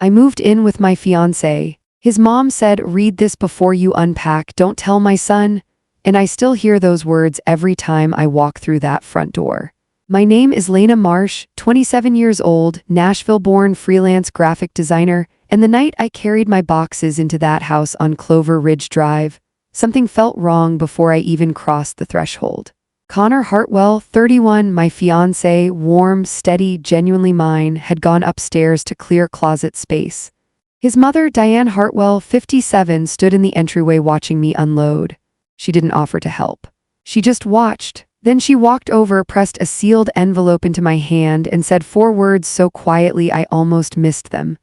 I moved in with my fiancé. His mom said, "Read this before you unpack, don't tell my son." And I still hear those words every time I walk through that front door. My name is Lena Marsh, 27 years old, Nashville-born freelance graphic designer, and the night I carried my boxes into that house on Clover Ridge Drive, something felt wrong before I even crossed the threshold. Connor Hartwell, 31, my fiancé, warm, steady, genuinely mine, had gone upstairs to clear closet space. His mother, Diane Hartwell, 57, stood in the entryway watching me unload. She didn't offer to help. She just watched. Then she walked over, pressed a sealed envelope into my hand, and said 4 words so quietly I almost missed them.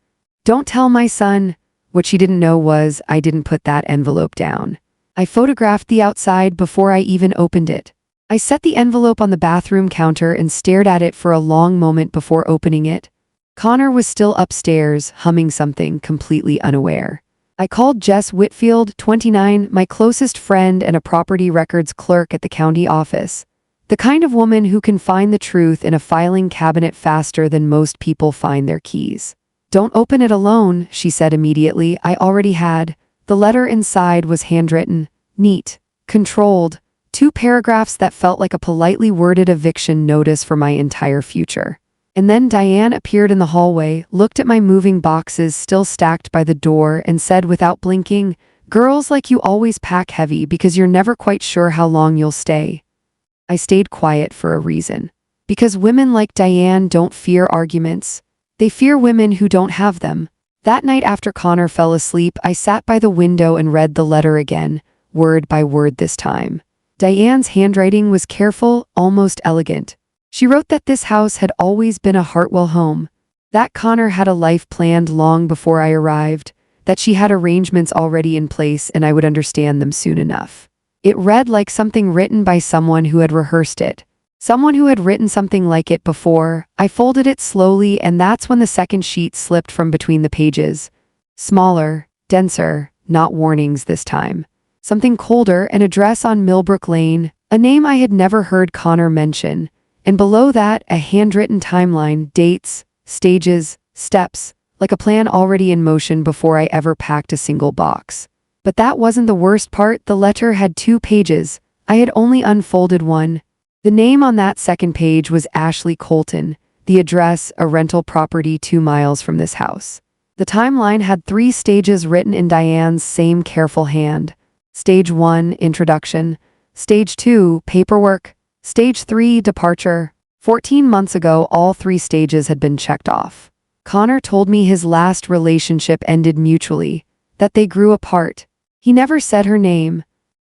"Don't tell my son." What she didn't know was I didn't put that envelope down. I photographed the outside before I even opened it. I set the envelope on the bathroom counter and stared at it for a long moment before opening it. Connor was still upstairs, humming something, completely unaware. I called Jess Whitfield, 29, my closest friend and a property records clerk at the county office. The kind of woman who can find the truth in a filing cabinet faster than most people find their keys. "Don't open it alone," she said immediately. I already had. The letter inside was handwritten, neat, controlled, 2 paragraphs that felt like a politely worded eviction notice for my entire future. And then Diane appeared in the hallway, looked at my moving boxes still stacked by the door, and said without blinking, "Girls like you always pack heavy because you're never quite sure how long you'll stay." I stayed quiet for a reason. Because women like Diane don't fear arguments. They fear women who don't have them. That night after Connor fell asleep, I sat by the window and read the letter again, word by word this time. Diane's handwriting was careful, almost elegant. She wrote that this house had always been a Hartwell home, that Connor had a life planned long before I arrived, that she had arrangements already in place and I would understand them soon enough. It read like something written by someone who had rehearsed it, someone who had written something like it before. I folded it slowly, and that's when the second sheet slipped from between the pages. Smaller, denser, not warnings this time. Something colder, an address on Millbrook Lane, a name I had never heard Connor mention. And below that, a handwritten timeline, dates, stages, steps, like a plan already in motion before I ever packed a single box. But that wasn't the worst part. The letter had 2 pages. I had only unfolded one. The name on that second page was Ashley Colton, the address, a rental property 2 miles from this house. The timeline had 3 stages written in Diane's same careful hand. Stage 1, introduction. Stage 2, paperwork. Stage 3, departure. 14 months ago, all 3 stages had been checked off. Connor told me his last relationship ended mutually, that they grew apart. He never said her name.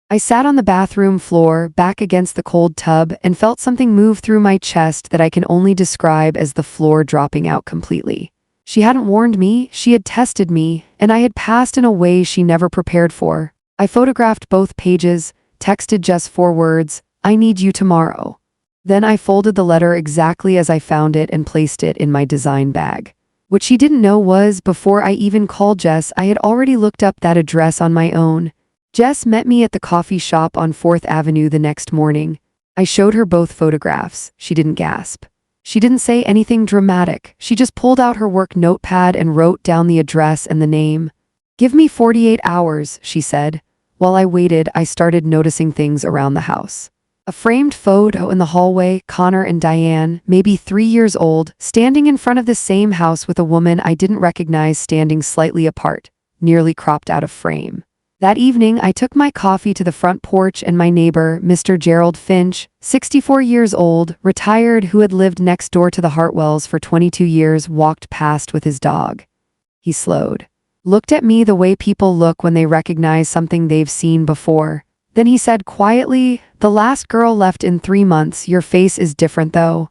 I sat on the bathroom floor, back against the cold tub, and felt something move through my chest that I can only describe as the floor dropping out completely. She hadn't warned me, she had tested me, and I had passed in a way she never prepared for. I photographed both pages, texted just 4 words, "I need you tomorrow." Then I folded the letter exactly as I found it and placed it in my design bag. What she didn't know was, before I even called Jess, I had already looked up that address on my own. Jess met me at the coffee shop on 4th Avenue the next morning. I showed her both photographs. She didn't gasp. She didn't say anything dramatic. She just pulled out her work notepad and wrote down the address and the name. "Give me 48 hours, she said. While I waited, I started noticing things around the house. A framed photo in the hallway, Connor and Diane, maybe 3 years old, standing in front of the same house with a woman I didn't recognize standing slightly apart, nearly cropped out of frame. That evening, I took my coffee to the front porch and my neighbor, Mr. Gerald Finch, 64 years old, retired, who had lived next door to the Hartwells for 22 years, walked past with his dog. He slowed, looked at me the way people look when they recognize something they've seen before. Then he said quietly, "The last girl left in 3 months. Your face is different though."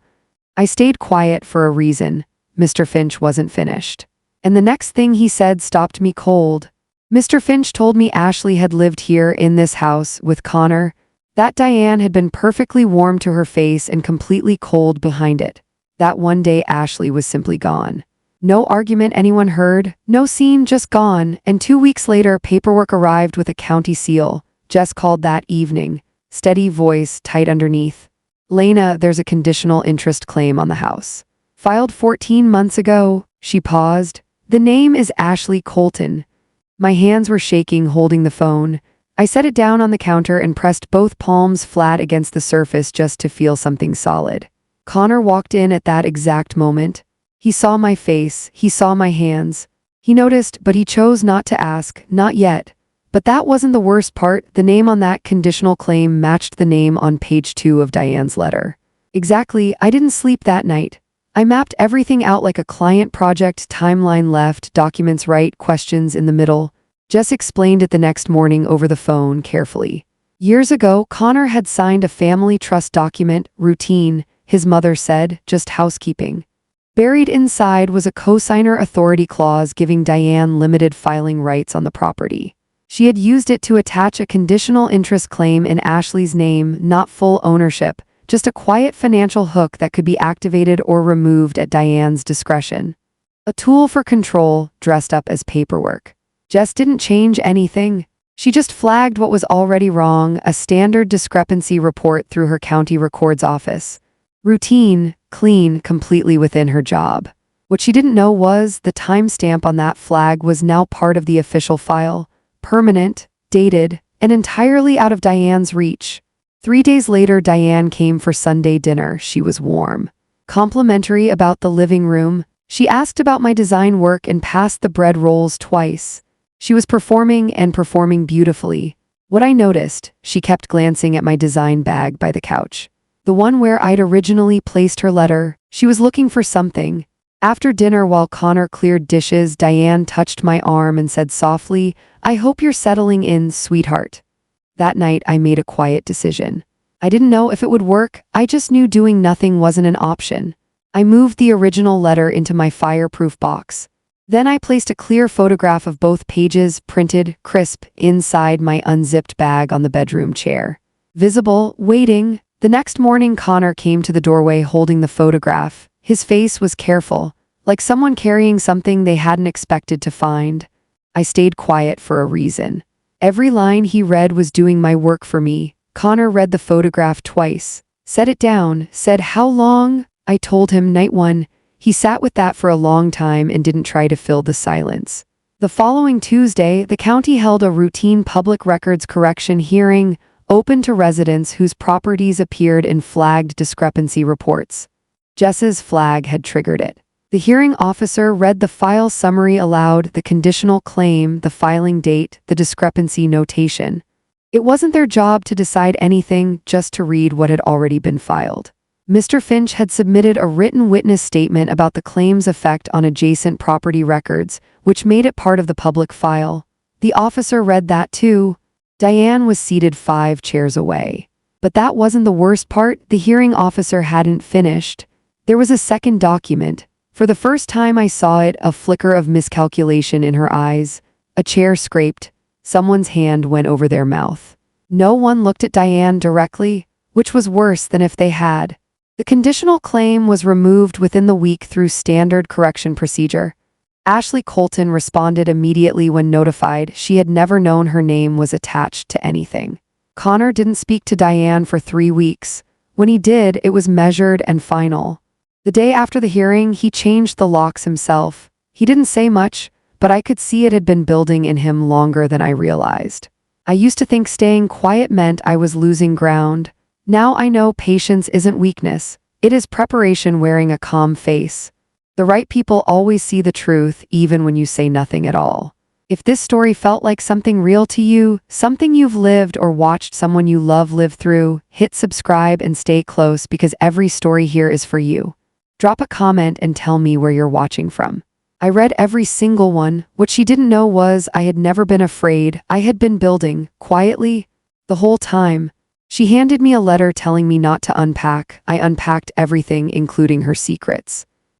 I stayed quiet for a reason. Mr. Finch wasn't finished. And the next thing he said stopped me cold. Mr. Finch told me Ashley had lived here in this house with Connor, that Diane had been perfectly warm to her face and completely cold behind it. That one day Ashley was simply gone. No argument anyone heard, no scene, just gone, and 2 weeks later paperwork arrived with a county seal. Jess called that evening, steady voice tight underneath. "Lena, there's a conditional interest claim on the house. Filed 14 months ago." She paused, The name is Ashley Colton. My hands were shaking holding the phone. I set it down on the counter and pressed both palms flat against the surface just to feel something solid. Connor walked in at that exact moment. He saw my face, he saw my hands. He noticed, but he chose not to ask, not yet. But that wasn't the worst part. The name on that conditional claim matched the name on page 2 of Diane's letter. Exactly, I didn't sleep that night. I mapped everything out like a client project, timeline left, documents right, questions in the middle. Jess explained it the next morning over the phone carefully. Years ago, Connor had signed a family trust document, routine, his mother said, just housekeeping. Buried inside was a cosigner authority clause giving Diane limited filing rights on the property. She had used it to attach a conditional interest claim in Ashley's name, not full ownership, just a quiet financial hook that could be activated or removed at Diane's discretion. A tool for control, dressed up as paperwork. Jess didn't change anything. She just flagged what was already wrong, a standard discrepancy report through her county records office. Routine, clean, completely within her job. What she didn't know was the timestamp on that flag was now part of the official file, permanent, dated, and entirely out of Diane's reach. 3 days later, Diane came for Sunday dinner. She was warm. Complimentary about the living room. She asked about my design work and passed the bread rolls twice. She was performing and performing beautifully. What I noticed, she kept glancing at my design bag by the couch. The one where I'd originally placed her letter. She was looking for something. After dinner, while Connor cleared dishes, Diane touched my arm and said softly, "I hope you're settling in, sweetheart." That night, I made a quiet decision. I didn't know if it would work, I just knew doing nothing wasn't an option. I moved the original letter into my fireproof box. Then I placed a clear photograph of both pages, printed, crisp, inside my unzipped bag on the bedroom chair. Visible, waiting. The next morning, Connor came to the doorway holding the photograph. His face was careful, like someone carrying something they hadn't expected to find. I stayed quiet for a reason. Every line he read was doing my work for me. Connor read the photograph twice, set it down, said, "How long?" I told him, "Night 1. He sat with that for a long time and didn't try to fill the silence. The following Tuesday, the county held a routine public records correction hearing, open to residents whose properties appeared in flagged discrepancy reports. Jess's flag had triggered it. The hearing officer read the file summary aloud, the conditional claim, the filing date, the discrepancy notation. It wasn't their job to decide anything, just to read what had already been filed. Mr. Finch had submitted a written witness statement about the claim's effect on adjacent property records, which made it part of the public file. The officer read that too. Diane was seated 5 chairs away. But that wasn't the worst part. The hearing officer hadn't finished. There was a second document. For the first time I saw it, a flicker of miscalculation in her eyes. A chair scraped. Someone's hand went over their mouth. No one looked at Diane directly, which was worse than if they had. The conditional claim was removed within the week through standard correction procedure. Ashley Colton responded immediately when notified. She had never known her name was attached to anything. Connor didn't speak to Diane for 3 weeks. When he did, it was measured and final. The day after the hearing, he changed the locks himself. He didn't say much, but I could see it had been building in him longer than I realized. I used to think staying quiet meant I was losing ground. Now I know patience isn't weakness. It is preparation wearing a calm face. The right people always see the truth, even when you say nothing at all. If this story felt like something real to you, something you've lived or watched someone you love live through, hit subscribe and stay close because every story here is for you. Drop a comment and tell me where you're watching from. I read every single one. What she didn't know was I had never been afraid. I had been building, quietly, the whole time. She handed me a letter telling me not to unpack. I unpacked everything, including her secrets.